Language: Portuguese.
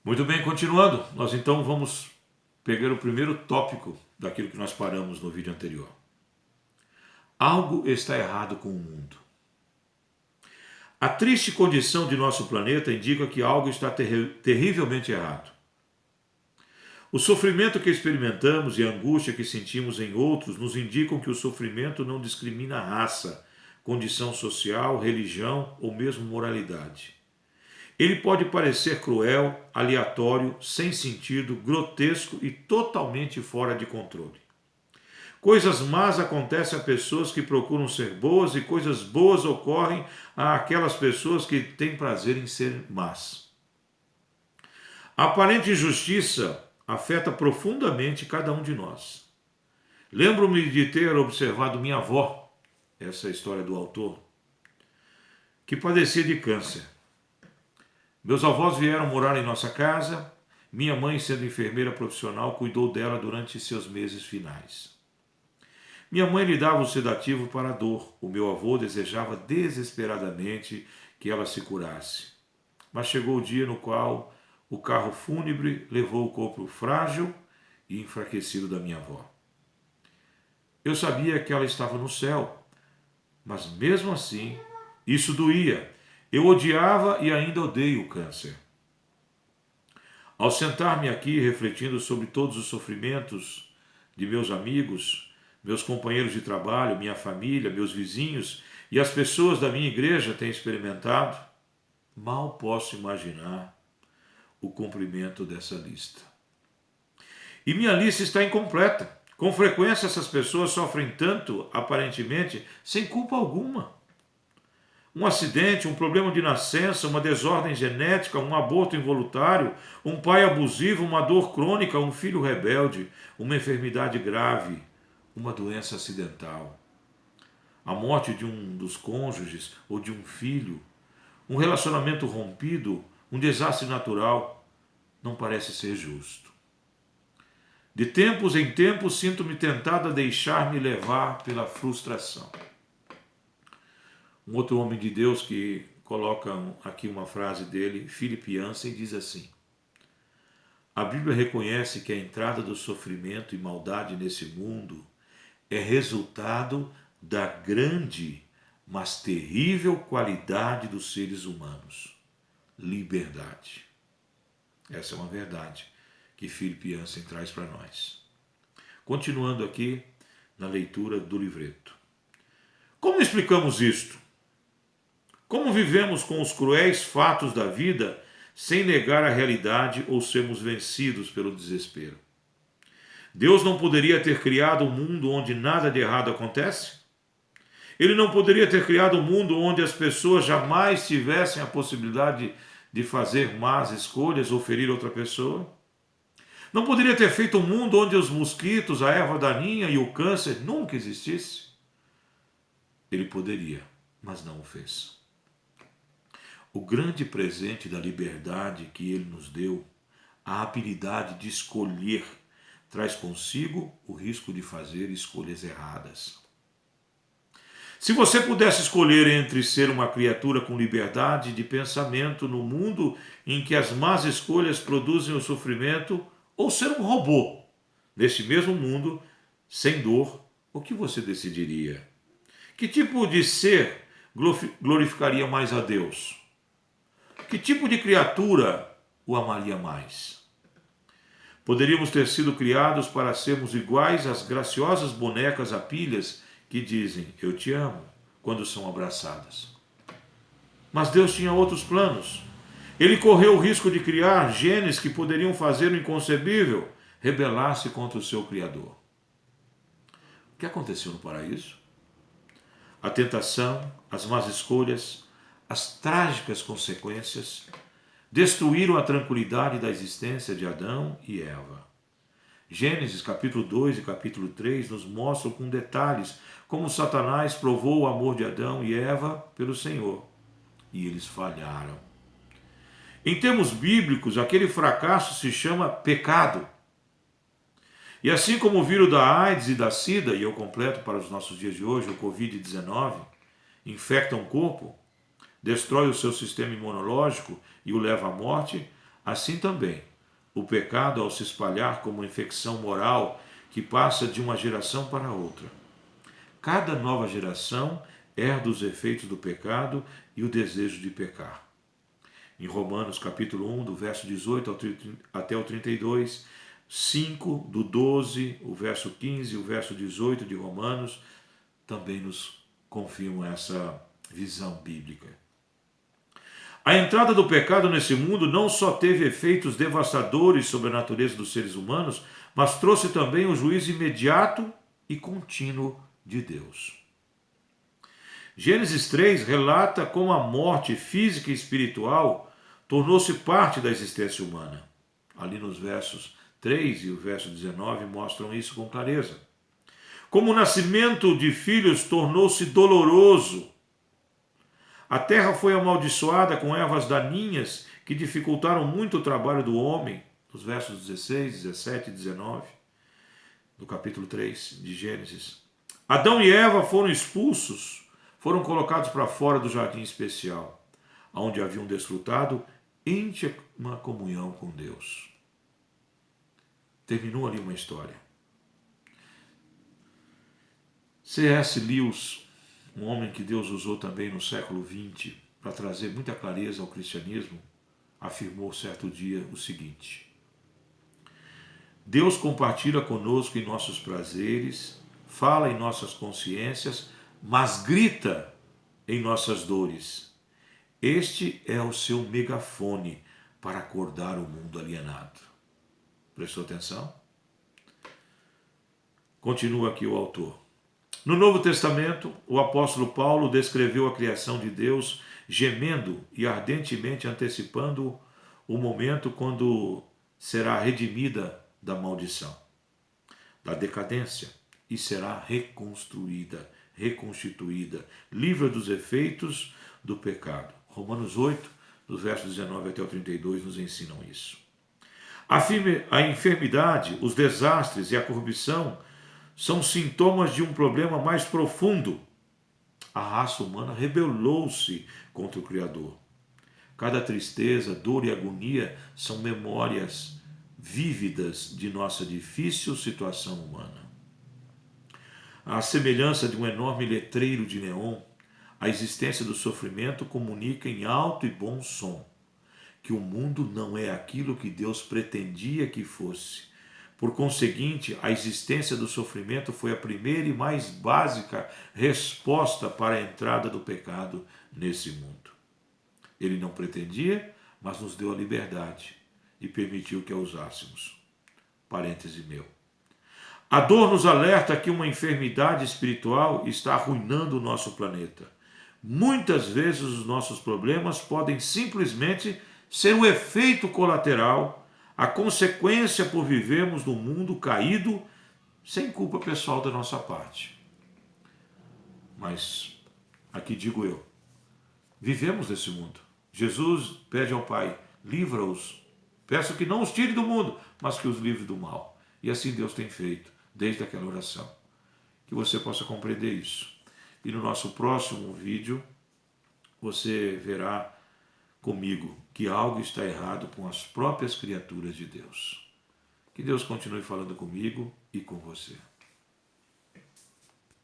Muito bem, continuando, nós então vamos pegar o primeiro tópico daquilo que nós paramos no vídeo anterior. Algo está errado com o mundo. A triste condição de nosso planeta indica que algo está terrivelmente errado. O sofrimento que experimentamos e a angústia que sentimos em outros nos indicam que o sofrimento não discrimina raça, condição social, religião ou mesmo moralidade. Ele pode parecer cruel, aleatório, sem sentido, grotesco e totalmente fora de controle. Coisas más acontecem a pessoas que procuram ser boas e coisas boas ocorrem àquelas pessoas que têm prazer em ser más. A aparente injustiça afeta profundamente cada um de nós. Lembro-me de ter observado minha avó, essa é a história do autor, que padecia de câncer. Meus avós vieram morar em nossa casa. Minha mãe, sendo enfermeira profissional, cuidou dela durante seus meses finais. Minha mãe lhe dava o sedativo para a dor. O meu avô desejava desesperadamente que ela se curasse. Mas chegou o dia no qual o carro fúnebre levou o corpo frágil e enfraquecido da minha avó. Eu sabia que ela estava no céu, mas mesmo assim, isso doía. Eu odiava e ainda odeio o câncer. Ao sentar-me aqui refletindo sobre todos os sofrimentos de meus amigos, meus companheiros de trabalho, minha família, meus vizinhos e as pessoas da minha igreja têm experimentado, mal posso imaginar o cumprimento dessa lista. E minha lista está incompleta. Com frequência essas pessoas sofrem tanto, aparentemente, sem culpa alguma. Um acidente, um problema de nascença, uma desordem genética, um aborto involuntário, um pai abusivo, uma dor crônica, um filho rebelde, uma enfermidade grave, uma doença acidental, a morte de um dos cônjuges ou de um filho, um relacionamento rompido, um desastre natural, não parece ser justo. De tempos em tempos sinto-me tentado a deixar-me levar pela frustração. Um outro homem de Deus que coloca aqui uma frase dele, Philip Yancey, diz assim: a Bíblia reconhece que a entrada do sofrimento e maldade nesse mundo é resultado da grande, mas terrível qualidade dos seres humanos: liberdade. Essa é uma verdade que Philip Yancey traz para nós. Continuando aqui na leitura do livreto. Como explicamos isto? Como vivemos com os cruéis fatos da vida sem negar a realidade ou sermos vencidos pelo desespero? Deus não poderia ter criado um mundo onde nada de errado acontece? Ele não poderia ter criado um mundo onde as pessoas jamais tivessem a possibilidade de fazer más escolhas ou ferir outra pessoa? Não poderia ter feito um mundo onde os mosquitos, a erva daninha e o câncer nunca existissem? Ele poderia, mas não o fez. O grande presente da liberdade que ele nos deu, a habilidade de escolher, traz consigo o risco de fazer escolhas erradas. Se você pudesse escolher entre ser uma criatura com liberdade de pensamento no mundo em que as más escolhas produzem o sofrimento, ou ser um robô neste mesmo mundo sem dor, o que você decidiria? Que tipo de ser glorificaria mais a Deus? Que tipo de criatura o amaria mais? Poderíamos ter sido criados para sermos iguais às graciosas bonecas a pilhas que dizem eu te amo quando são abraçadas. Mas Deus tinha outros planos. Ele correu o risco de criar genes que poderiam fazer o inconcebível, rebelar-se contra o seu Criador. O que aconteceu no paraíso? A tentação, as más escolhas, as trágicas consequências destruíram a tranquilidade da existência de Adão e Eva. Gênesis capítulo 2 e capítulo 3 nos mostram com detalhes como Satanás provou o amor de Adão e Eva pelo Senhor. E eles falharam. Em termos bíblicos, aquele fracasso se chama pecado. E assim como o vírus da AIDS e da SIDA, e eu completo para os nossos dias de hoje, o Covid-19, infecta um corpo, destrói o seu sistema imunológico e o leva à morte, Assim também, o pecado, ao se espalhar como infecção moral que passa de uma geração para outra. Cada nova geração herda os efeitos do pecado e o desejo de pecar. Em Romanos capítulo 1, do verso 18 até o 32, 5, do 12, o verso 15 e o verso 18 de Romanos, também nos confirmam essa visão bíblica. A entrada do pecado nesse mundo não só teve efeitos devastadores sobre a natureza dos seres humanos, mas trouxe também o juízo imediato e contínuo de Deus. Gênesis 3 relata como a morte física e espiritual tornou-se parte da existência humana. Ali nos versos 3 e o verso 19 mostram isso com clareza. Como o nascimento de filhos tornou-se doloroso, a terra foi amaldiçoada com ervas daninhas que dificultaram muito o trabalho do homem, nos versos 16, 17 e 19, do capítulo 3 de Gênesis. Adão e Eva foram expulsos, foram colocados para fora do jardim especial, onde haviam desfrutado íntima comunhão com Deus. Terminou ali uma história. C.S. Lewis, um homem que Deus usou também no século XX para trazer muita clareza ao cristianismo, afirmou certo dia o seguinte: Deus compartilha conosco em nossos prazeres, fala em nossas consciências, mas grita em nossas dores. Este é o seu megafone para acordar o mundo alienado. Prestou atenção? Continua aqui o autor. No Novo Testamento, o apóstolo Paulo descreveu a criação de Deus gemendo e ardentemente antecipando o momento quando será redimida da maldição, da decadência, e será reconstruída, reconstituída, livre dos efeitos do pecado. Romanos 8, dos versos 19 até o 32, nos ensinam isso. A enfermidade, os desastres e a corrupção são sintomas de um problema mais profundo. A raça humana rebelou-se contra o Criador. Cada tristeza, dor e agonia são memórias vívidas de nossa difícil situação humana. À semelhança de um enorme letreiro de neon, a existência do sofrimento comunica em alto e bom som que o mundo não é aquilo que Deus pretendia que fosse. Por conseguinte, a existência do sofrimento foi a primeira e mais básica resposta para a entrada do pecado nesse mundo. Ele não pretendia, mas nos deu a liberdade e permitiu que a usássemos. Parêntese meu. A dor nos alerta que uma enfermidade espiritual está arruinando o nosso planeta. Muitas vezes os nossos problemas podem simplesmente ser um efeito colateral, a consequência por vivermos num mundo caído sem culpa pessoal da nossa parte. Mas, aqui digo eu, vivemos nesse mundo. Jesus pede ao Pai, livra-os. Peço que não os tire do mundo, mas que os livre do mal. E assim Deus tem feito, desde aquela oração. Que você possa compreender isso. E no nosso próximo vídeo, você verá comigo que algo está errado com as próprias criaturas de Deus. Que Deus continue falando comigo e com você.